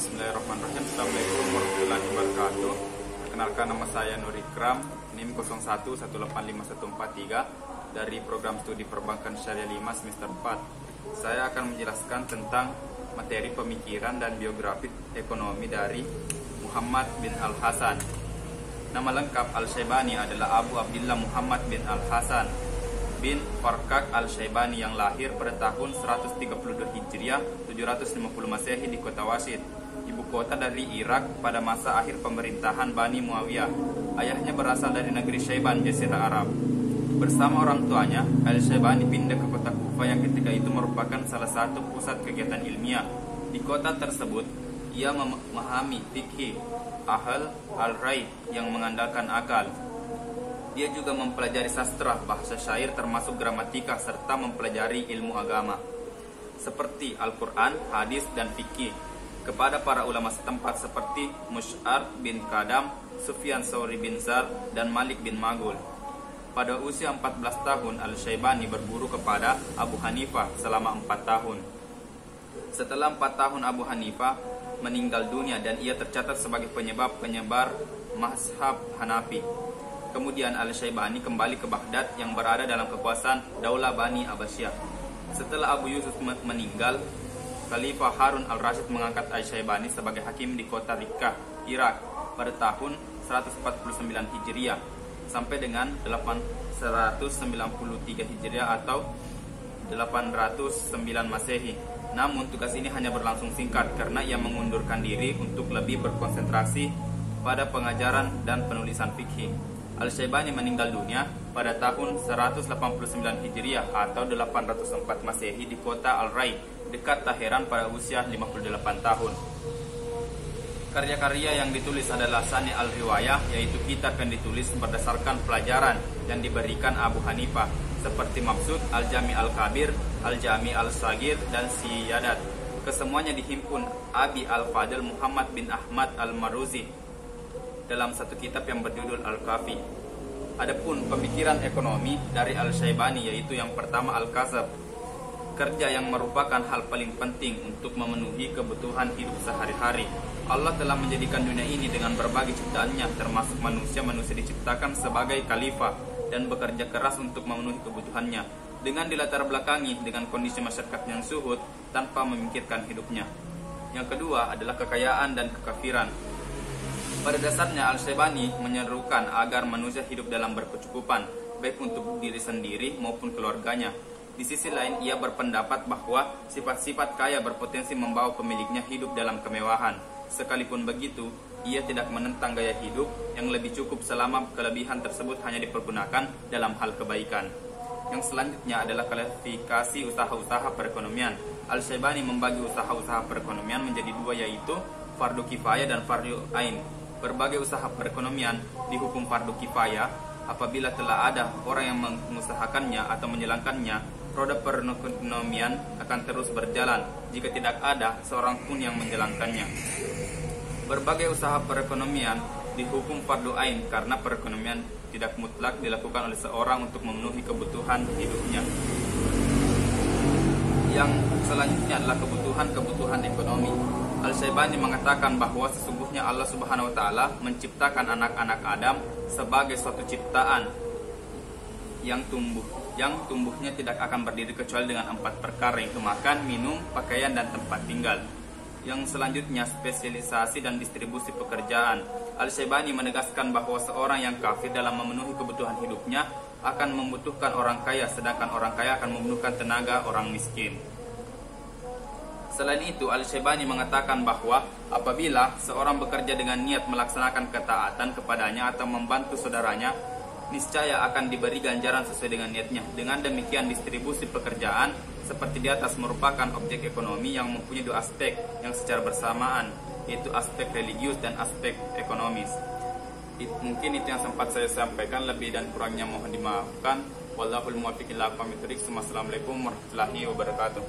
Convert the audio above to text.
Bismillahirrahmanirrahim. Assalamualaikum warahmatullahi wabarakatuh. Perkenalkan, nama saya Nur Ikram, NIM 01185143 dari program studi perbankan syariah 5 semester 4. Saya akan menjelaskan tentang materi pemikiran dan biografi ekonomi dari Muhammad bin Al-Hasan. Nama lengkap Al-Syaibani adalah Abu Abdillah Muhammad bin Al-Hasan bin Farkak Al-Syaibani yang lahir pada tahun 132 Hijriah 750 Masehi di kota Wasit, ibu kota dari Irak pada masa akhir pemerintahan Bani Muawiyah. Ayahnya berasal dari negeri Syaiban, Jazirah Arab. Bersama orang tuanya, Al-Syaibani pindah ke kota Kufa yang ketika itu merupakan salah satu pusat kegiatan ilmiah. Di kota tersebut, ia memahami fikih Ahl al-Rai yang mengandalkan akal. Dia juga mempelajari sastra, bahasa syair termasuk gramatika, serta mempelajari ilmu agama seperti Al-Quran, hadis, dan fikih kepada para ulama setempat seperti Musy'ar bin Kadam, Sufyan Tsauri bin Zar, dan Malik bin Maghul. Pada usia 14 tahun, Al-Syaibani berguru kepada Abu Hanifah selama 4 tahun. Setelah 4 tahun Abu Hanifah meninggal dunia dan ia tercatat sebagai penyebar mazhab Hanafi. Kemudian Al-Syaibani kembali ke Baghdad yang berada dalam kekuasaan Daulah Bani Abbasiyah. Setelah Abu Yusuf meninggal, Khalifah Harun al-Rasyid mengangkat Al-Syaibani sebagai hakim di kota Rikkah, Irak pada tahun 149 Hijriah sampai dengan 893 Hijriah atau 809 Masehi. Namun tugas ini hanya berlangsung singkat karena ia mengundurkan diri untuk lebih berkonsentrasi pada pengajaran dan penulisan fikih. Al-Syaibani meninggal dunia pada tahun 189 Hijriah atau 804 Masehi di kota Al-Rai, dekat Teheran pada usia 58 tahun. Karya-karya yang ditulis adalah Sani al-Riwayah, yaitu kitab yang ditulis berdasarkan pelajaran yang diberikan Abu Hanifah, seperti Maqsud, Al-Jami al-Kabir, Al-Jami al-Sagir, dan Siyadat. Kesemuanya dihimpun Abi al-Fadil Muhammad bin Ahmad al-Maruzi dalam satu kitab yang berjudul Al-Kafi. Adapun pemikiran ekonomi dari Al-Syaibani yaitu yang pertama Al-Kasab, kerja yang merupakan hal paling penting untuk memenuhi kebutuhan hidup sehari-hari. Allah telah menjadikan dunia ini dengan berbagai ciptaannya, termasuk manusia. Manusia diciptakan sebagai khalifah dan bekerja keras untuk memenuhi kebutuhannya, dengan dilatar belakangi dengan kondisi masyarakat yang suhud tanpa memikirkan hidupnya. Yang kedua adalah kekayaan dan kekafiran. Pada dasarnya Al-Syaibani menyerukan agar manusia hidup dalam berkecukupan, baik untuk diri sendiri maupun keluarganya. Di sisi lain, ia berpendapat bahwa sifat-sifat kaya berpotensi membawa pemiliknya hidup dalam kemewahan. Sekalipun begitu, ia tidak menentang gaya hidup yang lebih cukup selama kelebihan tersebut hanya dipergunakan dalam hal kebaikan. Yang selanjutnya adalah klasifikasi usaha-usaha perekonomian. Al-Syaibani membagi usaha-usaha perekonomian menjadi dua, yaitu fardu kifayah dan fardu ain. Berbagai usaha perekonomian dihukum fardu kifayah apabila telah ada orang yang mengusahakannya atau menjalankannya, roda perekonomian akan terus berjalan. Jika tidak ada seorang pun yang menjalankannya. Berbagai usaha perekonomian dihukum fardu ain karena perekonomian tidak mutlak dilakukan oleh seorang untuk memenuhi kebutuhan hidupnya. Yang selanjutnya adalah kebutuhan ekonomi. Al-Syaibani mengatakan bahwa sesungguhnya Allah Subhanahu wa taala menciptakan anak-anak Adam sebagai suatu ciptaan yang tumbuhnya tidak akan berdiri kecuali dengan 4 perkara, yaitu makan, minum, pakaian, dan tempat tinggal. Yang selanjutnya spesialisasi dan distribusi pekerjaan. Al-Syaibani menegaskan bahwa seorang yang kafir dalam memenuhi kebutuhan hidupnya akan membutuhkan orang kaya, sedangkan orang kaya akan membutuhkan tenaga orang miskin. Selain itu, Al-Syaibani mengatakan bahwa apabila seorang bekerja dengan niat melaksanakan ketaatan kepadanya atau membantu saudaranya, niscaya akan diberi ganjaran sesuai dengan niatnya. Dengan demikian, distribusi pekerjaan seperti di atas merupakan objek ekonomi yang mempunyai dua aspek yang secara bersamaan, yaitu aspek religius dan aspek ekonomis. Mungkin itu yang sempat saya sampaikan, lebih dan kurangnya mohon dimaafkan. Wallahul muwaffiq ila aqwamit thoriq. Wassalamualaikum warahmatullahi wabarakatuh.